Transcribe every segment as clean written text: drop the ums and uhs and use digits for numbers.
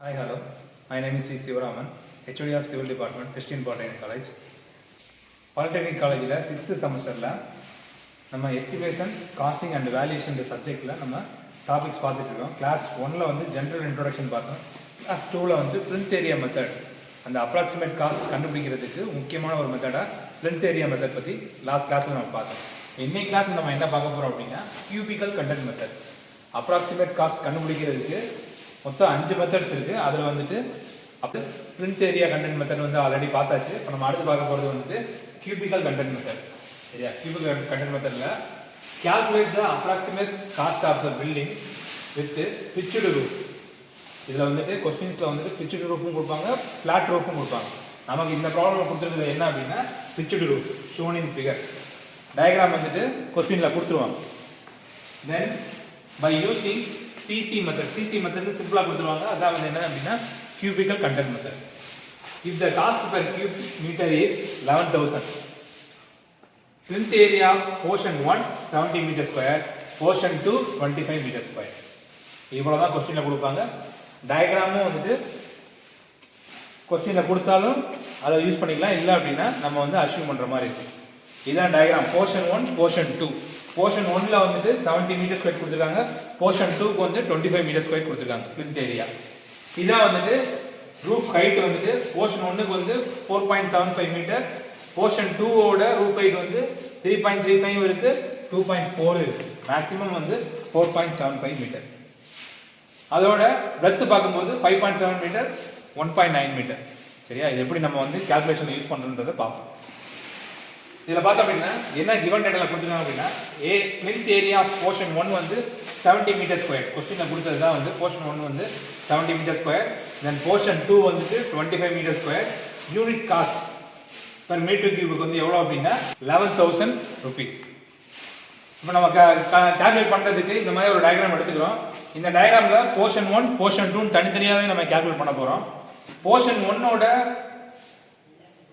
Hi, hello. My name is C. Sivaraman, HOD of Civil Department, Christian Polytechnic College. Polytechnic College 6th semester நம்ம estimation costing and valuation இந்த சப்ஜெக்டில் நம்ம topics பார்த்துட்டு இருக்கோம். Class 1ல் வந்து ஜென்ரல் இன்ட்ரோடக்ஷன் பார்த்தோம். கிளாஸ் 2ல் வந்து பிளிந்த் ஏரியா மெத்தட், அந்த அப்ராக்சிமேட் காஸ்ட் கண்டுபிடிக்கிறதுக்கு முக்கியமான ஒரு மெத்தடாக பிளிந்த் ஏரியா மெத்தட் பற்றி லாஸ்ட் கிளாஸில் நம்ம பார்த்தோம். இன்னைக்கு கிளாஸ் நம்ம என்ன பார்க்க போகிறோம் அப்படின்னா cubical content method. Approximate cost கண்டுபிடிக்கிறதுக்கு மொத்தம் 5 மெத்தட்ஸ் இருக்குது. அதில் வந்துட்டு அப்போ பிளிந்த் ஏரியா கண்டென்ட் மெத்தட் வந்து ஆல்ரெடி பார்த்தாச்சு. இப்போ நம்ம அடுத்து பார்க்க போகிறது வந்துட்டு கியூபிக்கல் கண்டென்ட் மெத்தட். சரியா? கியூபிக்கல் கண்டென்ட் மெத்தடில் calculate the approximate cost of the building with pitched roof. இதில் வந்துட்டு கொஸ்டின்ஸில் வந்துட்டு pitched roofம் கொடுப்பாங்க, flat roofம் கொடுப்பாங்க. நமக்கு இந்த ப்ராப்ளம் கொடுத்துருக்குது என்ன அப்படின்னா pitched roof shown in figure. Diagram வந்துட்டு கொஸ்டினில் கொடுத்துருவாங்க. தென் by using CC method, CC method சிம்பிளாக கொடுத்துருவாங்க. அதான் வந்து என்ன அப்படின்னா cubical content method. if the cost per cubic meter is 11,000, plinth area of portion 1 70 meter square, portion 2 25 meter square. இவ்வளவுதான் क्वेश्चनல கொடுப்பாங்க. டயகிராமும் வந்துட்டு क्वेश्चनல கொடுத்தாலும் அதை யூஸ் பண்ணிக்கலாம், இல்ல அப்படினா நம்ம வந்து அஸ்யூம் பண்ற மாதிரி இருக்கு. இதான் டயகிராம். portion 1 portion 2. portion 1ல வந்துட்டு 70 meter square கொடுத்திருக்காங்க, portion 2க்கு வந்து 25 meter square கொடுத்திருக்காங்க plinth area. இதான் வந்துட்டு roof height வந்துட்டு portion 1க்கு வந்து 4.75 meter, portion 2 ஓட roof height வந்து 3.35 இருக்கு, 2.4 இருக்கு. மேக்ஸिमम வந்து 4.75 மீட்டர். அதோட breadth பாக்கும்போது 5.7 மீட்டர், 1.9 மீட்டர். சரியா? இது எப்படி நம்ம வந்து கால்குலேஷன்ல யூஸ் பண்றோம்ன்றதை பாப்போம். இதல பார்த்தா அப்படினா என்ன given dataல கொடுத்திருக்காங்க அப்படினா a plinth area of portion 1 வந்து 70 meter square. क्वेश्चनல கொடுத்தது தான் வந்து portion 1 வந்து 70 meter square, then portion 2 வந்துட்டு 25 meter square. Unit cost per meter cube வந்து எவ்வளவு அப்படினா 11,000 rupees. இப்போ நம்ம கால்குலேட் பண்றதுக்கு இந்த மாதிரி ஒரு டயகிராம் எடுத்துக்கிறோம். இந்த டயகிராம்ல portion 1 portion 2 தனித்தனியாவே நம்ம கால்குலேட் பண்ண போறோம். portion 1 ஓட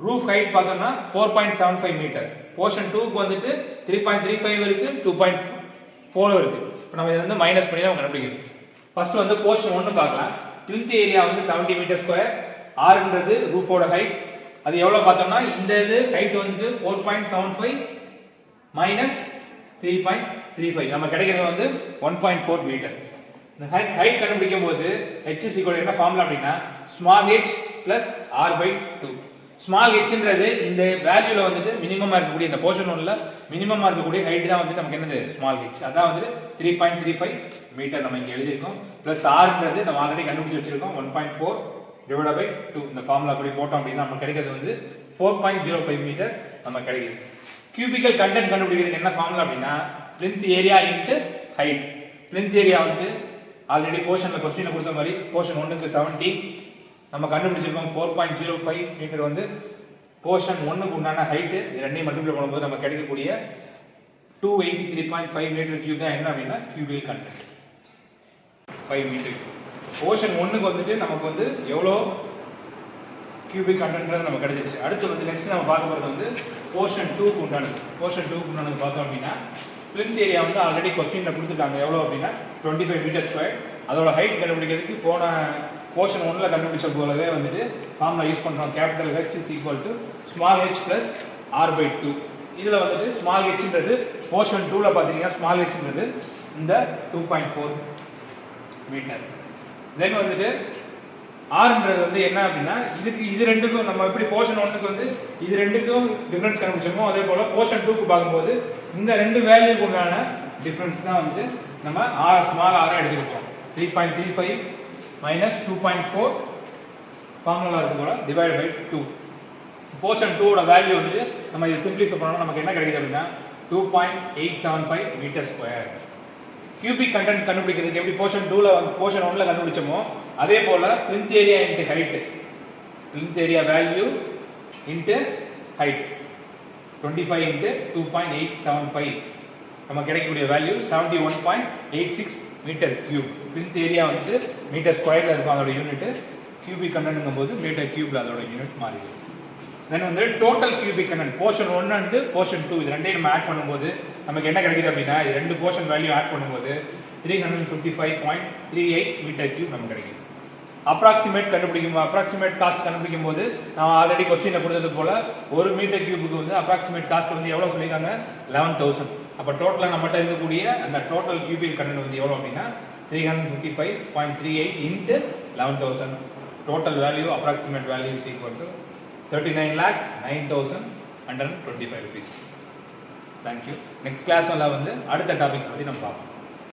roof height பார்த்தோம்னா 4.75 மீட்டர், portion 2க்கு வந்துட்டு 3.35 இருக்கு, 2.4 இருக்கு. இப்போ நம்ம இத வந்து மைனஸ் பண்ணி நம்ம கண்டுபிடிக்கணும். ஃபர்ஸ்ட் வந்து portion 1 பார்க்கலாம். plinth ஏரியா வந்து 70 மீட்டர் ஸ்கொயர், r ன்றது ரூஃபோட ஹைட். அது எவ்வளவு பார்த்தோம்னா இந்த இது ஹைட் வந்து 4.75 மைனஸ் 3.35, நம்ம கிடைக்கிறது வந்து 1.4 மீட்டர். இந்த ஹைட் கண்டுபிடிக்கும் போது h என்ன ஃபார்முலா அப்படினா small h plus r/2. small h ன்றது இந்த வேல்யூல வந்துட்டு மினிமமா இருக்கக்கூடிய இந்த போர்ஷன் 1ல மினிமமா இருக்கக்கூடிய ஹைட் தான் வந்து நமக்கு என்னது small h. அதான் வந்து 3.35 மீட்டர் நம்ம இங்க எழுதி இருக்கோம். பிளஸ் r ன்றது நம்ம ஆல்ரெடி கண்டுபிடிச்சு வச்சிருக்கோம் 1.4 divided by 2. இந்த ஃபார்முலா படி போட்டோம் அப்படினா நமக்கு கிடைக்கிறது வந்து 4.05 மீட்டர் நம்ம கிடைக்குது. கியூபிக்கல் கண்டென்ட் கண்டுபிடிக்கிறதுக்கு என்ன ஃபார்முலா அப்படினா plinth area into height. plinth area வந்து ஆல்ரெடி போர்ஷன்ல क्वेश्चनல கொடுத்த மாதிரி போர்ஷன் 1க்கு 70 நம்ம கண்டுபிடிச்சிருக்கோம். 4.05 மீட்டர் வந்து போர்ஷன் 1க்கு உண்டான ஹைட். இது ரெண்டையும் மல்டிப்ளை பண்ணும்போது நமக்கு கிடைக்கக்கூடிய 283.5 மீட்டர் கியூப் தான் என்ன அப்படினா கியூபிக்கல் கண்டென்ட் 5 மீட்டர். போர்ஷன் 1க்கு வந்துட்டு நமக்கு வந்து எவ்வளோ கியூபிக் கண்டென்ட்ன்றது நமக்கு கிடைச்சிருச்சு. அடுத்து வந்து நெக்ஸ்ட் நம்ம பார்க்க போகிறது வந்து போர்ஷன் 2க்கு உண்டானது. போர்ஷன் 2க்கு உண்டானது பார்த்தோம் அப்படின்னா plinth ஏரியா வந்து ஆல்ரெடி क्वेश्चनல கொடுத்துட்டாங்க எவ்வளோ அப்படின்னா 25 மீட்டர் ஸ்கொயர். அதோட ஹைட் கண்டுபிடிக்கிறதுக்கு போன போர்ஷன் 1ல கண்டுபிடிச்ச போலவே வந்துட்டு ஃபார்முலா யூஸ் பண்ணுறோம். Capital H is equal to small h plus r/2. இதில் வந்துட்டு small h ன்றது போர்ஷன் 2ல பார்த்தீங்கன்னா small h ன்றது இந்த 2.4 மீட்டர். தென் வந்துட்டு r ன்றது வந்து என்ன அப்படின்னா இதுக்கு இது ரெண்டுக்கும் நம்ம எப்படி போர்ஷன் 1க்கு வந்து இது ரெண்டுக்கும் டிஃபரன்ஸ் கண்டுபிடிச்சோமோ அதே போல போர்ஷன் 2க்கு பார்க்கும்போது இந்த ரெண்டு வேல்யூக்கு உண்டான டிஃபரன்ஸ் தான் வந்து நம்ம r ஸ்மால் r எடுத்துக்கிறோம். 3.35 மைனஸ் 2.4 ஃபார்முலா இருக்கு போல டிவைடட் பை 2. போர்ஷன் 2 ஓட வேல்யூ வந்து நம்ம இத சிம்பிளிஃபை பண்ணோம்னா நமக்கு என்ன கிடைக்குது அப்படின்னா 2.875 மீட்டர் ஸ்கொயர். கியூபிக் கண்டென்ட் கண்டுபிடிக்கிறதுக்கு எப்படி போர்ஷன் 2ல போர்ஷன் 1ல கண்டுபிடிச்சோமோ அதே போல plinth area into height, plinth area value into height 25 இன்டு 2.875 நமக்கு கிடைக்கக்கூடிய value 71.86 metre cube. plinth area வந்து மீட்டர் ஸ்கொயர்ல இருக்கும் அதோட யூனிட், கியூபிக் கண்டென்ட்ங்கும்போது மீட்டர் கியூப்ல அதோட யூனிட் மாறிடும். தென் வந்து total cubic content portion 1 and portion 2 இது ரெண்டையும் நம்ம ஆட் பண்ணும்போது நமக்கு என்ன கிடைக்குது அப்படின்னா இது ரெண்டு போர்ஷன் வேல்யூ ஆட் பண்ணும்போது 355.38 மீட்டர் கியூப் நமக்கு கிடைக்குது. அப்ராக்சிமேட் காஸ்ட் கண்டுபிடிக்கும் போது நான் ஆல்ரெடி கொஸ்டினை கொடுத்தது போல 1 மீட்டர் கியூபுக்கு வந்து அப்ராக்சிமேட் காஸ்ட் வந்து எவ்வளோ சொல்லியிருக்காங்க 11,000. அப்போ டோட்டலாக நம்மகிட்ட இருக்கக்கூடிய அந்த டோட்டல் கியூபிக் கண்டென்ட் வந்து எவ்வளோ அப்படின்னா 355.38 into 11,000. Total value approximate value is equal to 39,09,125 rupees. Thank you. Next class வந்து அடுத்த டாபிக்ஸ் பற்றி நம்ம பார்ப்போம்.